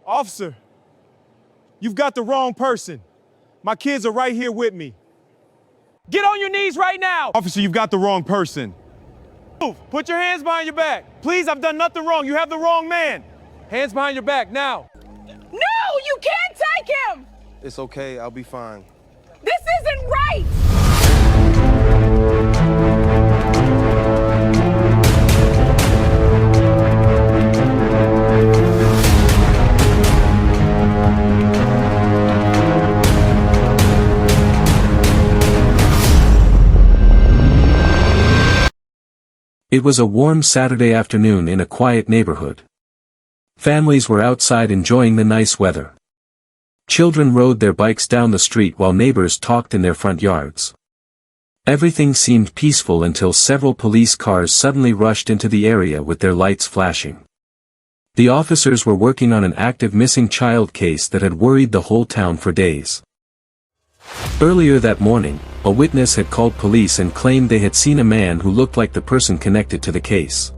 Officer, you've got the wrong person. My kids are right here with me. Get on your knees right now! Officer, you've got the wrong person. Move. Put your hands behind your back. Please, I've done nothing wrong. You have the wrong man. Hands behind your back, now. No, you can't take him! It's okay, I'll be fine. This isn't right! It was a warm Saturday afternoon in a quiet neighborhood. Families were outside enjoying the nice weather. Children rode their bikes down the street while neighbors talked in their front yards. Everything seemed peaceful until several police cars suddenly rushed into the area with their lights flashing. The officers were working on an active missing child case that had worried the whole town for days. Earlier that morning, a witness had called police and claimed they had seen a man who looked like the person connected to the case.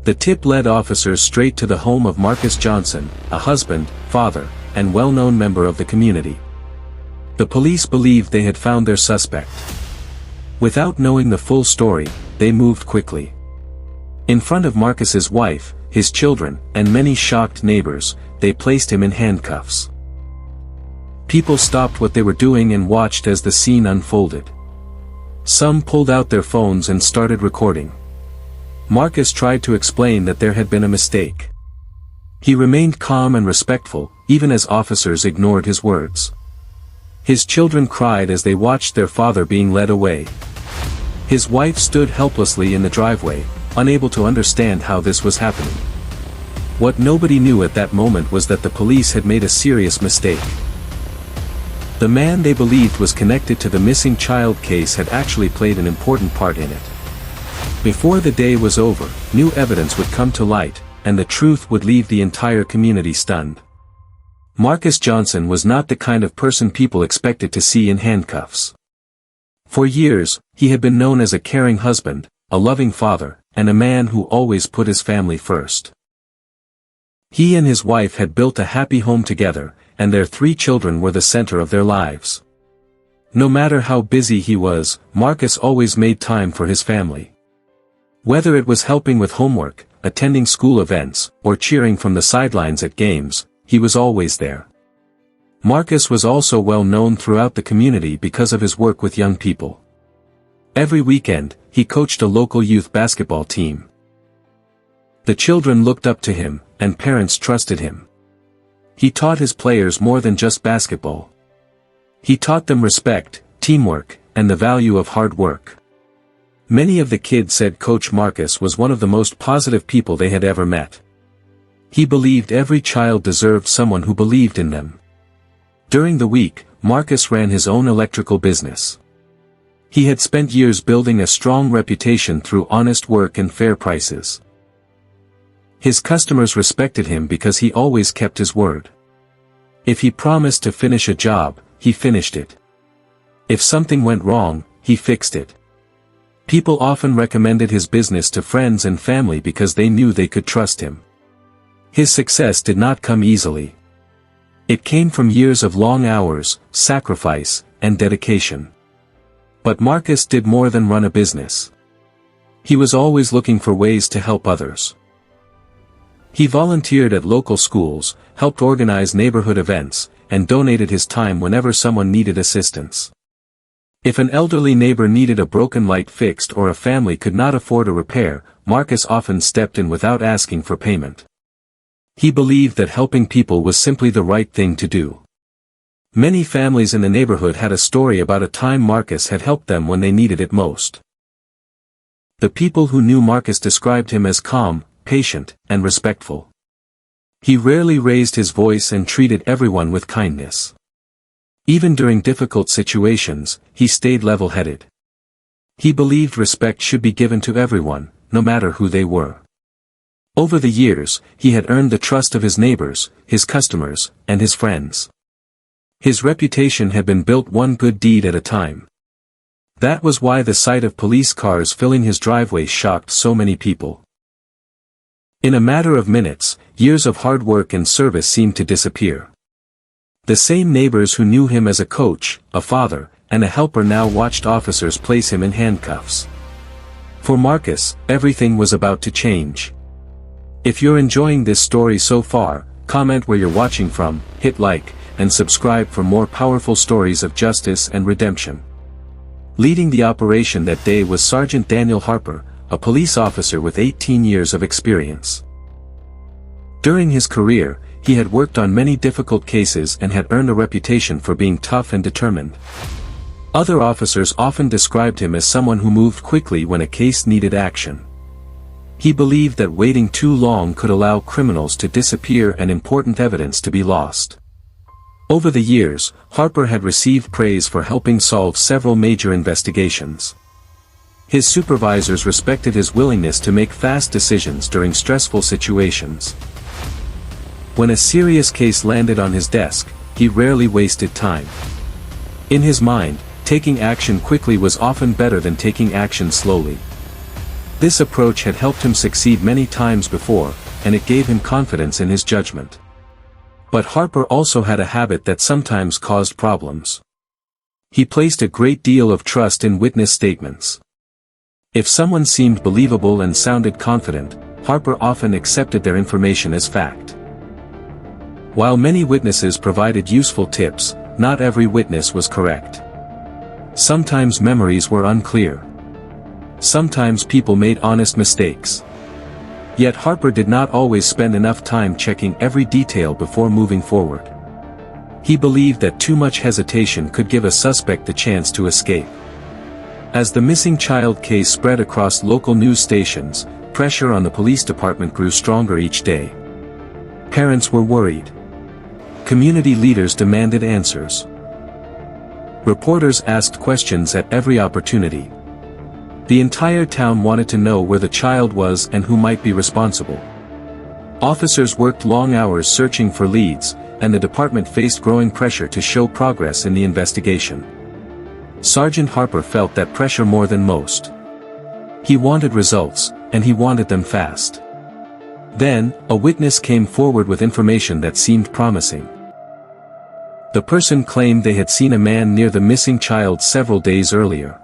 The tip led officers straight to the home of Marcus Johnson, a husband, father, and well-known member of the community. The police believed they had found their suspect. Without knowing the full story, they moved quickly. In front of Marcus's wife, his children, and many shocked neighbors, they placed him in handcuffs. People stopped what they were doing and watched as the scene unfolded. Some pulled out their phones and started recording. Marcus tried to explain that there had been a mistake. He remained calm and respectful, even as officers ignored his words. His children cried as they watched their father being led away. His wife stood helplessly in the driveway, unable to understand how this was happening. What nobody knew at that moment was that the police had made a serious mistake. The man they believed was connected to the missing child case had actually played an important part in it. Before the day was over, new evidence would come to light, and the truth would leave the entire community stunned. Marcus Johnson was not the kind of person people expected to see in handcuffs. For years, he had been known as a caring husband, a loving father, and a man who always put his family first. He and his wife had built a happy home together, and their 3 children were the center of their lives. No matter how busy he was, Marcus always made time for his family. Whether it was helping with homework, attending school events, or cheering from the sidelines at games, he was always there. Marcus was also well known throughout the community because of his work with young people. Every weekend, he coached a local youth basketball team. The children looked up to him, and parents trusted him. He taught his players more than just basketball. He taught them respect, teamwork, and the value of hard work. Many of the kids said Coach Marcus was one of the most positive people they had ever met. He believed every child deserved someone who believed in them. During the week, Marcus ran his own electrical business. He had spent years building a strong reputation through honest work and fair prices. His customers respected him because he always kept his word. If he promised to finish a job, he finished it. If something went wrong, he fixed it. People often recommended his business to friends and family because they knew they could trust him. His success did not come easily. It came from years of long hours, sacrifice, and dedication. But Marcus did more than run a business. He was always looking for ways to help others. He volunteered at local schools, helped organize neighborhood events, and donated his time whenever someone needed assistance. If an elderly neighbor needed a broken light fixed or a family could not afford a repair, Marcus often stepped in without asking for payment. He believed that helping people was simply the right thing to do. Many families in the neighborhood had a story about a time Marcus had helped them when they needed it most. The people who knew Marcus described him as calm, patient, and respectful. He rarely raised his voice and treated everyone with kindness. Even during difficult situations, he stayed level-headed. He believed respect should be given to everyone, no matter who they were. Over the years, he had earned the trust of his neighbors, his customers, and his friends. His reputation had been built one good deed at a time. That was why the sight of police cars filling his driveway shocked so many people. In a matter of minutes, years of hard work and service seemed to disappear. The same neighbors who knew him as a coach, a father, and a helper now watched officers place him in handcuffs. For Marcus, everything was about to change. If you're enjoying this story so far, comment where you're watching from, hit like, and subscribe for more powerful stories of justice and redemption. Leading the operation that day was Sergeant Daniel Harper, a police officer with 18 years of experience. During his career, he had worked on many difficult cases and had earned a reputation for being tough and determined. Other officers often described him as someone who moved quickly when a case needed action. He believed that waiting too long could allow criminals to disappear and important evidence to be lost. Over the years, Harper had received praise for helping solve several major investigations. His supervisors respected his willingness to make fast decisions during stressful situations. When a serious case landed on his desk, he rarely wasted time. In his mind, taking action quickly was often better than taking action slowly. This approach had helped him succeed many times before, and it gave him confidence in his judgment. But Harper also had a habit that sometimes caused problems. He placed a great deal of trust in witness statements. If someone seemed believable and sounded confident, Harper often accepted their information as fact. While many witnesses provided useful tips, not every witness was correct. Sometimes memories were unclear. Sometimes people made honest mistakes. Yet Harper did not always spend enough time checking every detail before moving forward. He believed that too much hesitation could give a suspect the chance to escape. As the missing child case spread across local news stations, pressure on the police department grew stronger each day. Parents were worried. Community leaders demanded answers. Reporters asked questions at every opportunity. The entire town wanted to know where the child was and who might be responsible. Officers worked long hours searching for leads, and the department faced growing pressure to show progress in the investigation. Sergeant Harper felt that pressure more than most. He wanted results, and he wanted them fast. Then, a witness came forward with information that seemed promising. The person claimed they had seen a man near the missing child several days earlier.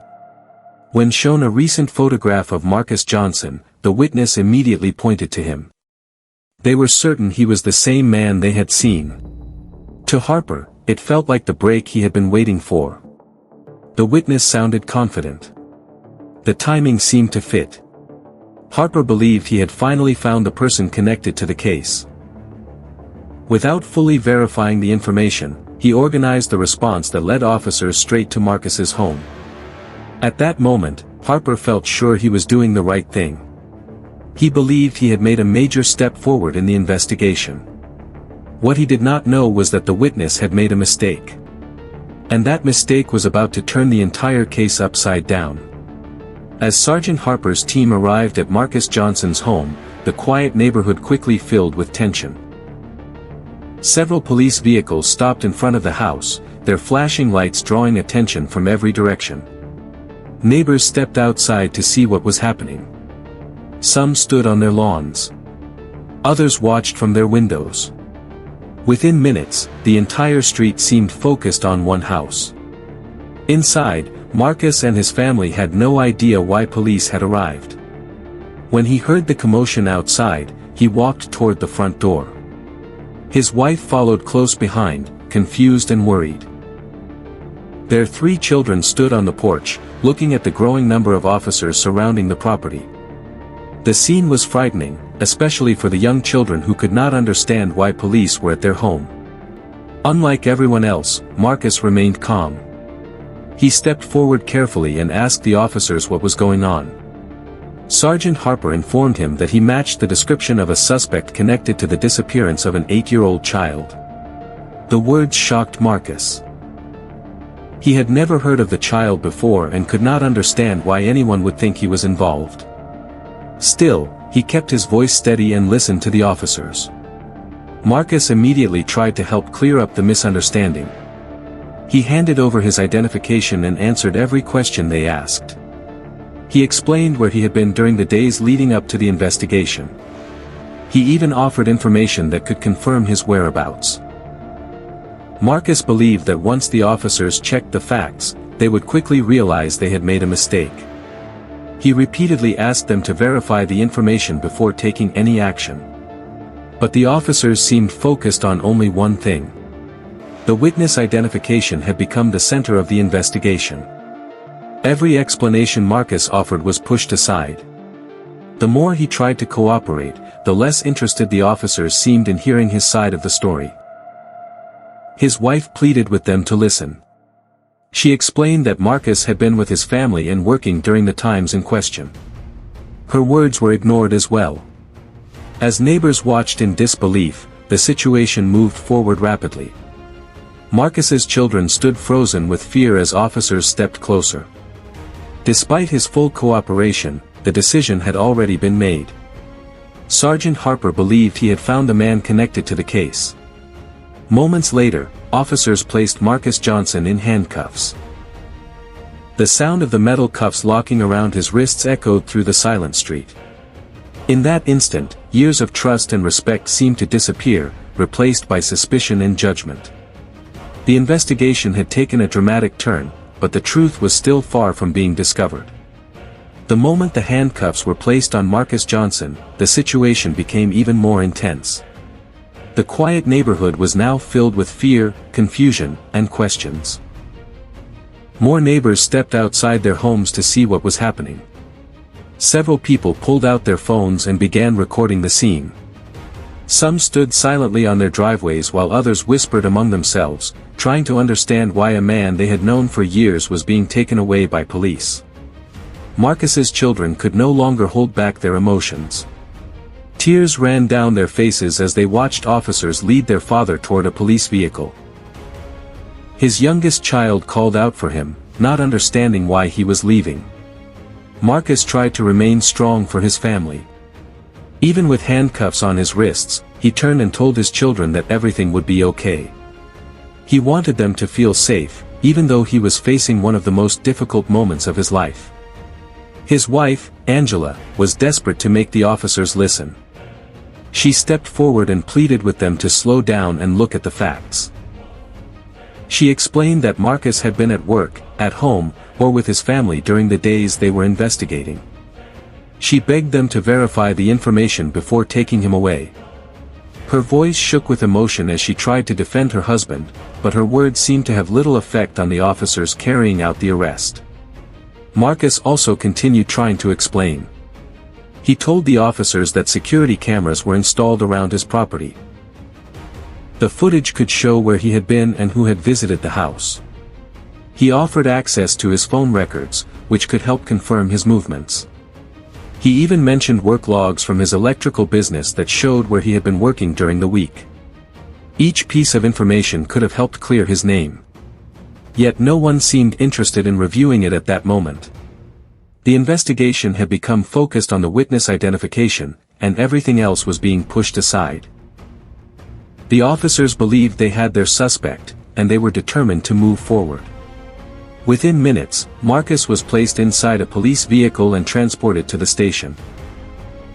When shown a recent photograph of Marcus Johnson, the witness immediately pointed to him. They were certain he was the same man they had seen. To Harper, it felt like the break he had been waiting for. The witness sounded confident. The timing seemed to fit. Harper believed he had finally found the person connected to the case. Without fully verifying the information, he organized the response that led officers straight to Marcus's home. At that moment, Harper felt sure he was doing the right thing. He believed he had made a major step forward in the investigation. What he did not know was that the witness had made a mistake. And that mistake was about to turn the entire case upside down. As Sergeant Harper's team arrived at Marcus Johnson's home, the quiet neighborhood quickly filled with tension. Several police vehicles stopped in front of the house, their flashing lights drawing attention from every direction. Neighbors stepped outside to see what was happening. Some stood on their lawns. Others watched from their windows. Within minutes, the entire street seemed focused on one house. Inside, Marcus and his family had no idea why police had arrived. When he heard the commotion outside, he walked toward the front door. His wife followed close behind, confused and worried. Their 3 children stood on the porch, looking at the growing number of officers surrounding the property. The scene was frightening, especially for the young children who could not understand why police were at their home. Unlike everyone else, Marcus remained calm. He stepped forward carefully and asked the officers what was going on. Sergeant Harper informed him that he matched the description of a suspect connected to the disappearance of an 8-year-old child. The words shocked Marcus. He had never heard of the child before and could not understand why anyone would think he was involved. Still, he kept his voice steady and listened to the officers. Marcus immediately tried to help clear up the misunderstanding. He handed over his identification and answered every question they asked. He explained where he had been during the days leading up to the investigation. He even offered information that could confirm his whereabouts. Marcus believed that once the officers checked the facts, they would quickly realize they had made a mistake. He repeatedly asked them to verify the information before taking any action. But the officers seemed focused on only one thing. The witness identification had become the center of the investigation. Every explanation Marcus offered was pushed aside. The more he tried to cooperate, the less interested the officers seemed in hearing his side of the story. His wife pleaded with them to listen. She explained that Marcus had been with his family and working during the times in question. Her words were ignored as well. As neighbors watched in disbelief, the situation moved forward rapidly. Marcus's children stood frozen with fear as officers stepped closer. Despite his full cooperation, the decision had already been made. Sergeant Harper believed he had found the man connected to the case. Moments later, officers placed Marcus Johnson in handcuffs. The sound of the metal cuffs locking around his wrists echoed through the silent street. In that instant, years of trust and respect seemed to disappear, replaced by suspicion and judgment. The investigation had taken a dramatic turn, but the truth was still far from being discovered. The moment the handcuffs were placed on Marcus Johnson, the situation became even more intense. The quiet neighborhood was now filled with fear, confusion, and questions. More neighbors stepped outside their homes to see what was happening. Several people pulled out their phones and began recording the scene. Some stood silently on their driveways while others whispered among themselves, trying to understand why a man they had known for years was being taken away by police. Marcus's children could no longer hold back their emotions. Tears ran down their faces as they watched officers lead their father toward a police vehicle. His youngest child called out for him, not understanding why he was leaving. Marcus tried to remain strong for his family. Even with handcuffs on his wrists, he turned and told his children that everything would be okay. He wanted them to feel safe, even though he was facing one of the most difficult moments of his life. His wife, Angela, was desperate to make the officers listen. She stepped forward and pleaded with them to slow down and look at the facts. She explained that Marcus had been at work, at home, or with his family during the days they were investigating. She begged them to verify the information before taking him away. Her voice shook with emotion as she tried to defend her husband, but her words seemed to have little effect on the officers carrying out the arrest. Marcus also continued trying to explain. He told the officers that security cameras were installed around his property. The footage could show where he had been and who had visited the house. He offered access to his phone records, which could help confirm his movements. He even mentioned work logs from his electrical business that showed where he had been working during the week. Each piece of information could have helped clear his name. Yet no one seemed interested in reviewing it at that moment. The investigation had become focused on the witness identification, and everything else was being pushed aside. The officers believed they had their suspect, and they were determined to move forward. Within minutes, Marcus was placed inside a police vehicle and transported to the station.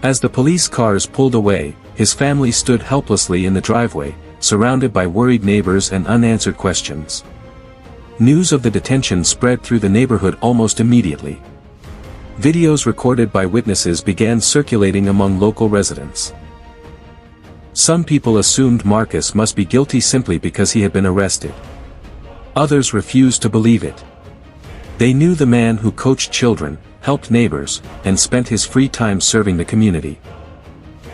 As the police cars pulled away, his family stood helplessly in the driveway, surrounded by worried neighbors and unanswered questions. News of the detention spread through the neighborhood almost immediately. Videos recorded by witnesses began circulating among local residents. Some people assumed Marcus must be guilty simply because he had been arrested. Others refused to believe it. They knew the man who coached children, helped neighbors, and spent his free time serving the community.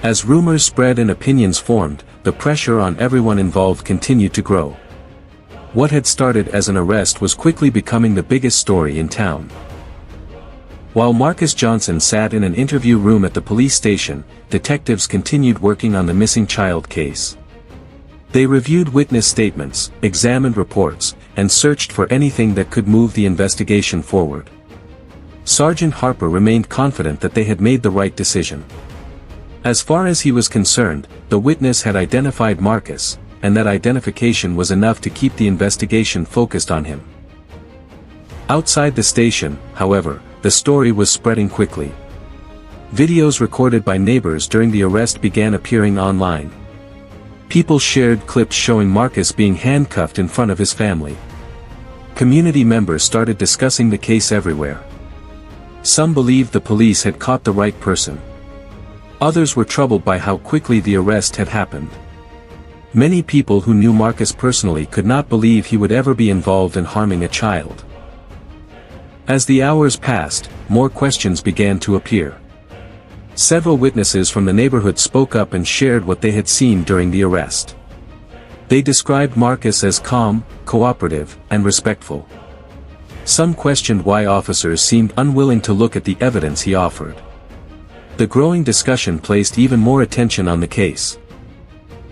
As rumors spread and opinions formed, the pressure on everyone involved continued to grow. What had started as an arrest was quickly becoming the biggest story in town. While Marcus Johnson sat in an interview room at the police station, detectives continued working on the missing child case. They reviewed witness statements, examined reports, and searched for anything that could move the investigation forward. Sergeant Harper remained confident that they had made the right decision. As far as he was concerned, the witness had identified Marcus, and that identification was enough to keep the investigation focused on him. Outside the station, however, the story was spreading quickly. Videos recorded by neighbors during the arrest began appearing online. People shared clips showing Marcus being handcuffed in front of his family. Community members started discussing the case everywhere. Some believed the police had caught the right person. Others were troubled by how quickly the arrest had happened. Many people who knew Marcus personally could not believe he would ever be involved in harming a child. As the hours passed, more questions began to appear. Several witnesses from the neighborhood spoke up and shared what they had seen during the arrest. They described Marcus as calm, cooperative, and respectful. Some questioned why officers seemed unwilling to look at the evidence he offered. The growing discussion placed even more attention on the case.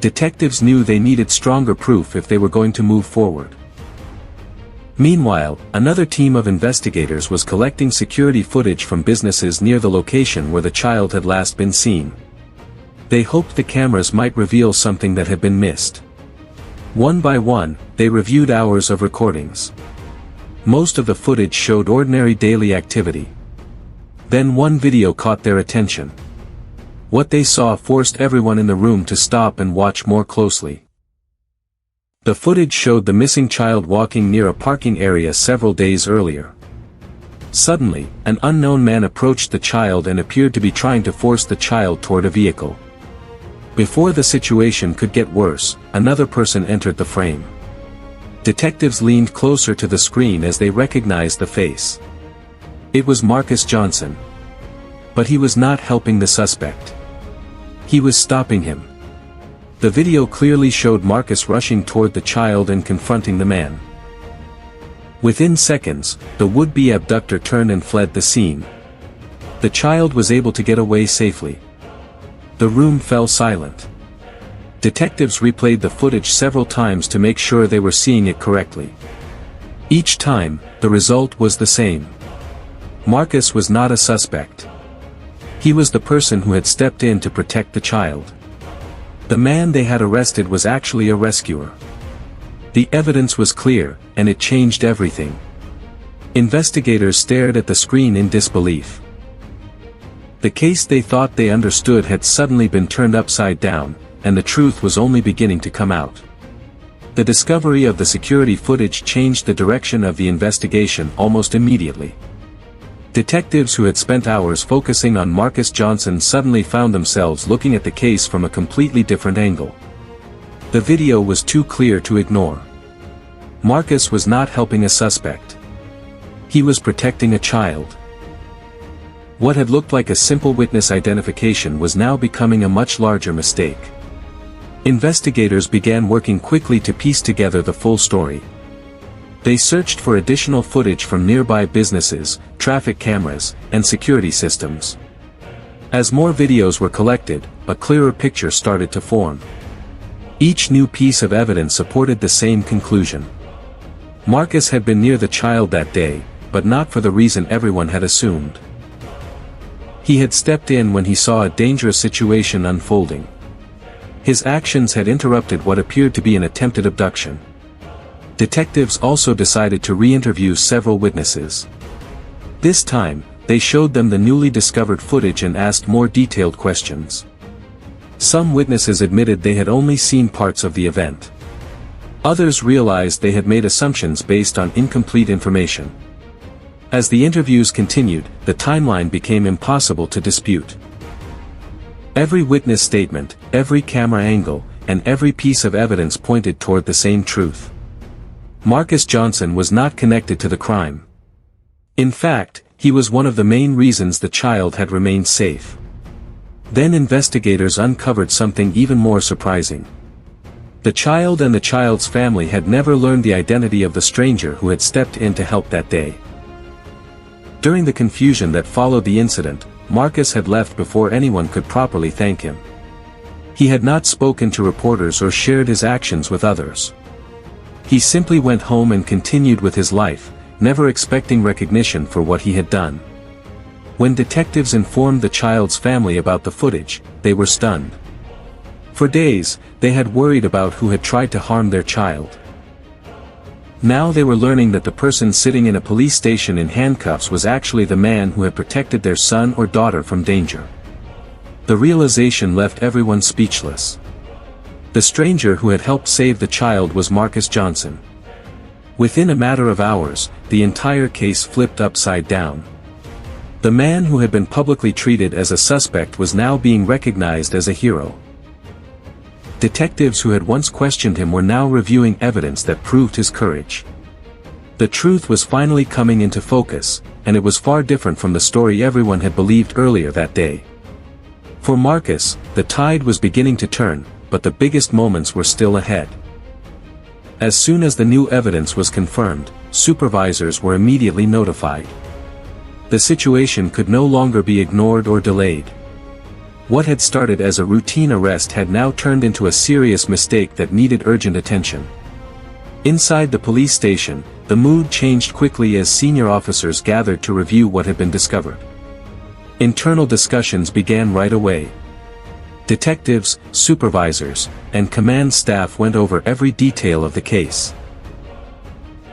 Detectives knew they needed stronger proof if they were going to move forward. Meanwhile, another team of investigators was collecting security footage from businesses near the location where the child had last been seen. They hoped the cameras might reveal something that had been missed. One by one, they reviewed hours of recordings. Most of the footage showed ordinary daily activity. Then one video caught their attention. What they saw forced everyone in the room to stop and watch more closely. The footage showed the missing child walking near a parking area several days earlier. Suddenly, an unknown man approached the child and appeared to be trying to force the child toward a vehicle. Before the situation could get worse, another person entered the frame. Detectives leaned closer to the screen as they recognized the face. It was Marcus Johnson. But he was not helping the suspect. He was stopping him. The video clearly showed Marcus rushing toward the child and confronting the man. Within seconds, the would-be abductor turned and fled the scene. The child was able to get away safely. The room fell silent. Detectives replayed the footage several times to make sure they were seeing it correctly. Each time, the result was the same. Marcus was not a suspect. He was the person who had stepped in to protect the child. The man they had arrested was actually a rescuer. The evidence was clear, and it changed everything. Investigators stared at the screen in disbelief. The case they thought they understood had suddenly been turned upside down, and the truth was only beginning to come out. The discovery of the security footage changed the direction of the investigation almost immediately. Detectives who had spent hours focusing on Marcus Johnson suddenly found themselves looking at the case from a completely different angle. The video was too clear to ignore. Marcus was not helping a suspect. He was protecting a child. What had looked like a simple witness identification was now becoming a much larger mistake. Investigators began working quickly to piece together the full story. They searched for additional footage from nearby businesses, traffic cameras, and security systems. As more videos were collected, a clearer picture started to form. Each new piece of evidence supported the same conclusion. Marcus had been near the child that day, but not for the reason everyone had assumed. He had stepped in when he saw a dangerous situation unfolding. His actions had interrupted what appeared to be an attempted abduction. Detectives also decided to re-interview several witnesses. This time, they showed them the newly discovered footage and asked more detailed questions. Some witnesses admitted they had only seen parts of the event. Others realized they had made assumptions based on incomplete information. As the interviews continued, the timeline became impossible to dispute. Every witness statement, every camera angle, and every piece of evidence pointed toward the same truth. Marcus Johnson was not connected to the crime. In fact, he was one of the main reasons the child had remained safe. Then investigators uncovered something even more surprising. The child and the child's family had never learned the identity of the stranger who had stepped in to help that day. During the confusion that followed the incident, Marcus had left before anyone could properly thank him. He had not spoken to reporters or shared his actions with others. He simply went home and continued with his life, never expecting recognition for what he had done. When detectives informed the child's family about the footage, they were stunned. For days, they had worried about who had tried to harm their child. Now they were learning that the person sitting in a police station in handcuffs was actually the man who had protected their son or daughter from danger. The realization left everyone speechless. The stranger who had helped save the child was Marcus Johnson. Within a matter of hours, the entire case flipped upside down. The man who had been publicly treated as a suspect was now being recognized as a hero. Detectives who had once questioned him were now reviewing evidence that proved his courage. The truth was finally coming into focus, and it was far different from the story everyone had believed earlier that day. For Marcus, the tide was beginning to turn, but the biggest moments were still ahead. As soon as the new evidence was confirmed, supervisors were immediately notified. The situation could no longer be ignored or delayed. What had started as a routine arrest had now turned into a serious mistake that needed urgent attention. Inside the police station, the mood changed quickly as senior officers gathered to review what had been discovered. Internal discussions began right away. Detectives, supervisors, and command staff went over every detail of the case.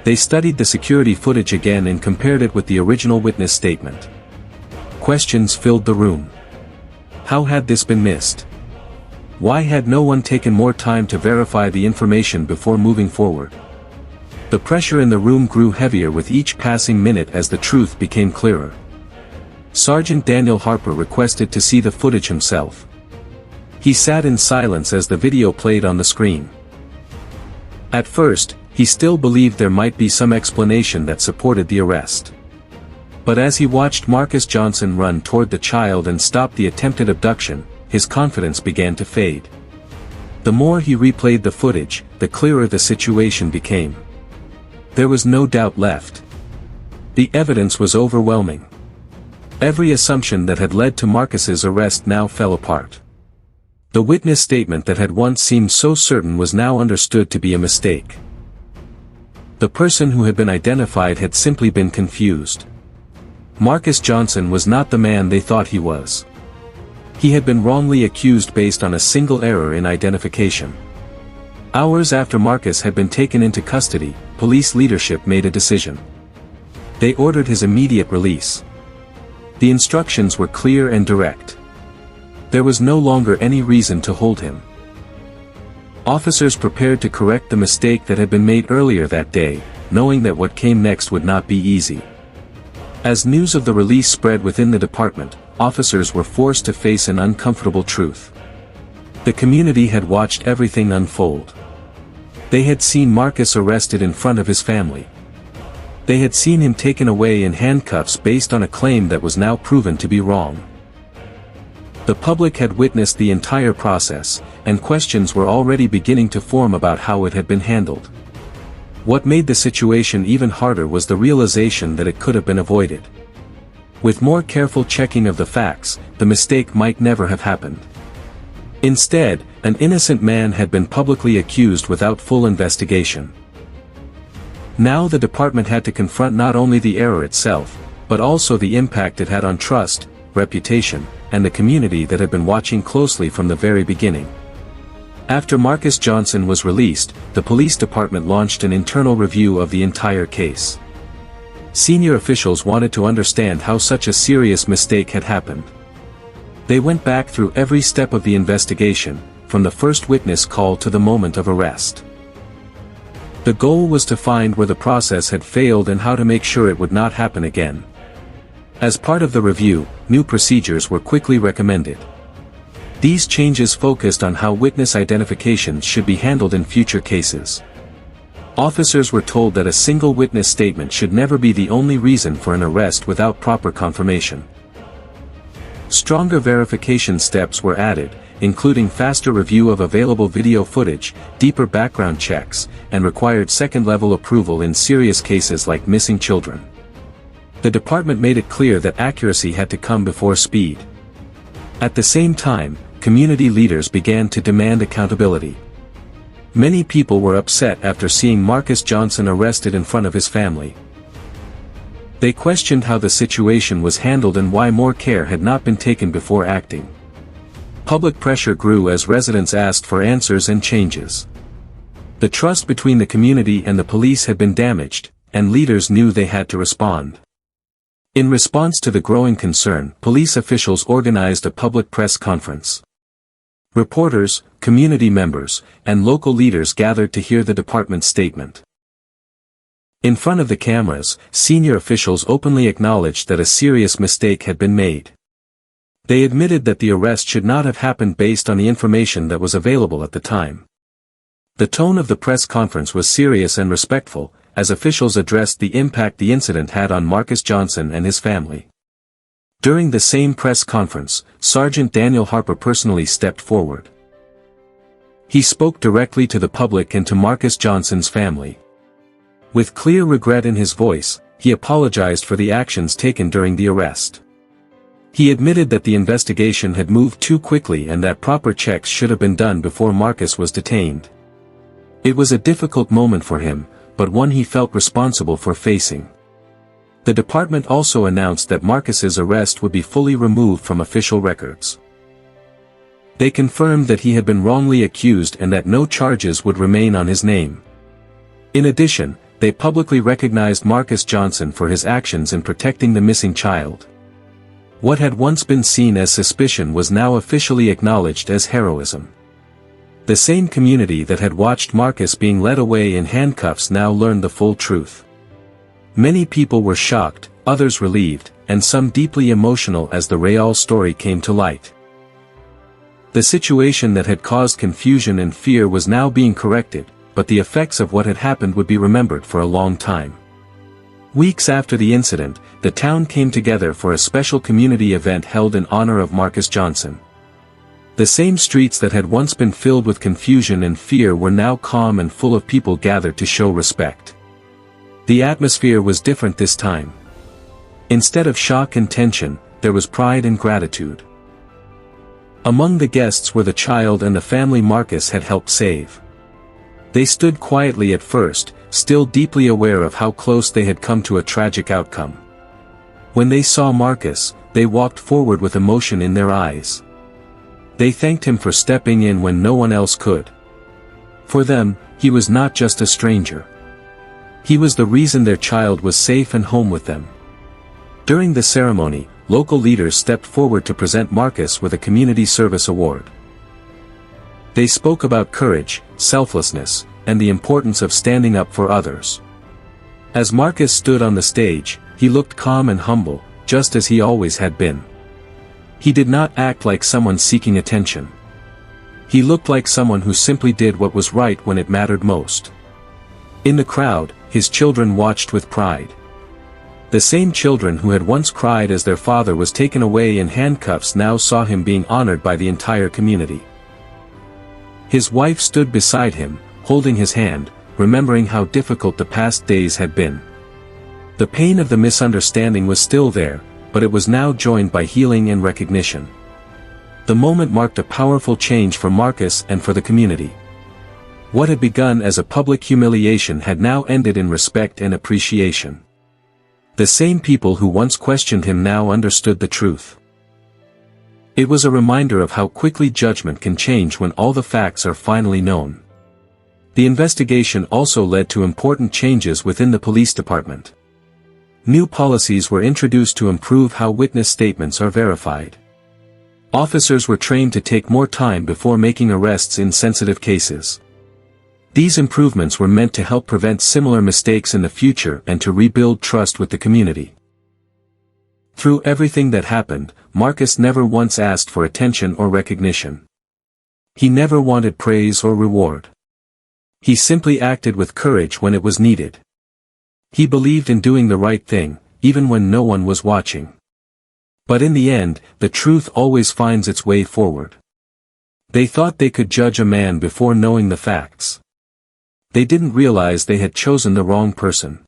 They studied the security footage again and compared it with the original witness statement. Questions filled the room. How had this been missed? Why had no one taken more time to verify the information before moving forward? The pressure in the room grew heavier with each passing minute as the truth became clearer. Sergeant Daniel Harper requested to see the footage himself. He sat in silence as the video played on the screen. At first, he still believed there might be some explanation that supported the arrest. But as he watched Marcus Johnson run toward the child and stop the attempted abduction, his confidence began to fade. The more he replayed the footage, the clearer the situation became. There was no doubt left. The evidence was overwhelming. Every assumption that had led to Marcus's arrest now fell apart. The witness statement that had once seemed so certain was now understood to be a mistake. The person who had been identified had simply been confused. Marcus Johnson was not the man they thought he was. He had been wrongly accused based on a single error in identification. Hours after Marcus had been taken into custody, police leadership made a decision. They ordered his immediate release. The instructions were clear and direct. There was no longer any reason to hold him. Officers prepared to correct the mistake that had been made earlier that day, knowing that what came next would not be easy. As news of the release spread within the department, officers were forced to face an uncomfortable truth. The community had watched everything unfold. They had seen Marcus arrested in front of his family. They had seen him taken away in handcuffs based on a claim that was now proven to be wrong. The public had witnessed the entire process, and questions were already beginning to form about how it had been handled. What made the situation even harder was the realization that it could have been avoided. With more careful checking of the facts, the mistake might never have happened. Instead, an innocent man had been publicly accused without full investigation. Now the department had to confront not only the error itself, but also the impact it had on trust, reputation, and the community that had been watching closely from the very beginning. After Marcus Johnson was released, the police department launched an internal review of the entire case. Senior officials wanted to understand how such a serious mistake had happened. They went back through every step of the investigation, from the first witness call to the moment of arrest. The goal was to find where the process had failed and how to make sure it would not happen again. As part of the review, new procedures were quickly recommended. These changes focused on how witness identifications should be handled in future cases. Officers were told that a single witness statement should never be the only reason for an arrest without proper confirmation. Stronger verification steps were added, including faster review of available video footage, deeper background checks, and required second-level approval in serious cases like missing children. The department made it clear that accuracy had to come before speed. At the same time, community leaders began to demand accountability. Many people were upset after seeing Marcus Johnson arrested in front of his family. They questioned how the situation was handled and why more care had not been taken before acting. Public pressure grew as residents asked for answers and changes. The trust between the community and the police had been damaged, and leaders knew they had to respond. In response to the growing concern, police officials organized a public press conference. Reporters, community members, and local leaders gathered to hear the department's statement. In front of the cameras, senior officials openly acknowledged that a serious mistake had been made. They admitted that the arrest should not have happened based on the information that was available at the time. The tone of the press conference was serious and respectful, as officials addressed the impact the incident had on Marcus Johnson and his family. During the same press conference, Sergeant Daniel Harper personally stepped forward. He spoke directly to the public and to Marcus Johnson's family. With clear regret in his voice, he apologized for the actions taken during the arrest. He admitted that the investigation had moved too quickly and that proper checks should have been done before Marcus was detained. It was a difficult moment for him, but one he felt responsible for facing. The department also announced that Marcus's arrest would be fully removed from official records. They confirmed that he had been wrongly accused and that no charges would remain on his name. In addition, they publicly recognized Marcus Johnson for his actions in protecting the missing child. What had once been seen as suspicion was now officially acknowledged as heroism. The same community that had watched Marcus being led away in handcuffs now learned the full truth. Many people were shocked, others relieved, and some deeply emotional as the real story came to light. The situation that had caused confusion and fear was now being corrected, but the effects of what had happened would be remembered for a long time. Weeks after the incident, the town came together for a special community event held in honor of Marcus Johnson. The same streets that had once been filled with confusion and fear were now calm and full of people gathered to show respect. The atmosphere was different this time. Instead of shock and tension, there was pride and gratitude. Among the guests were the child and the family Marcus had helped save. They stood quietly at first, still deeply aware of how close they had come to a tragic outcome. When they saw Marcus, they walked forward with emotion in their eyes. They thanked him for stepping in when no one else could. For them, he was not just a stranger. He was the reason their child was safe and home with them. During the ceremony, local leaders stepped forward to present Marcus with a Community Service Award. They spoke about courage, selflessness, and the importance of standing up for others. As Marcus stood on the stage, he looked calm and humble, just as he always had been. He did not act like someone seeking attention. He looked like someone who simply did what was right when it mattered most. In the crowd, his children watched with pride. The same children who had once cried as their father was taken away in handcuffs now saw him being honored by the entire community. His wife stood beside him, holding his hand, remembering how difficult the past days had been. The pain of the misunderstanding was still there, but it was now joined by healing and recognition. The moment marked a powerful change for Marcus and for the community. What had begun as a public humiliation had now ended in respect and appreciation. The same people who once questioned him now understood the truth. It was a reminder of how quickly judgment can change when all the facts are finally known. The investigation also led to important changes within the police department. New policies were introduced to improve how witness statements are verified. Officers were trained to take more time before making arrests in sensitive cases. These improvements were meant to help prevent similar mistakes in the future and to rebuild trust with the community. Through everything that happened, Marcus never once asked for attention or recognition. He never wanted praise or reward. He simply acted with courage when it was needed. He believed in doing the right thing, even when no one was watching. But in the end, the truth always finds its way forward. They thought they could judge a man before knowing the facts. They didn't realize they had chosen the wrong person.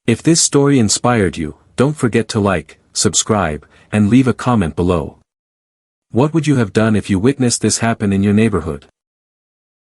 If this story inspired you, don't forget to like, subscribe, and leave a comment below. What would you have done if you witnessed this happen in your neighborhood?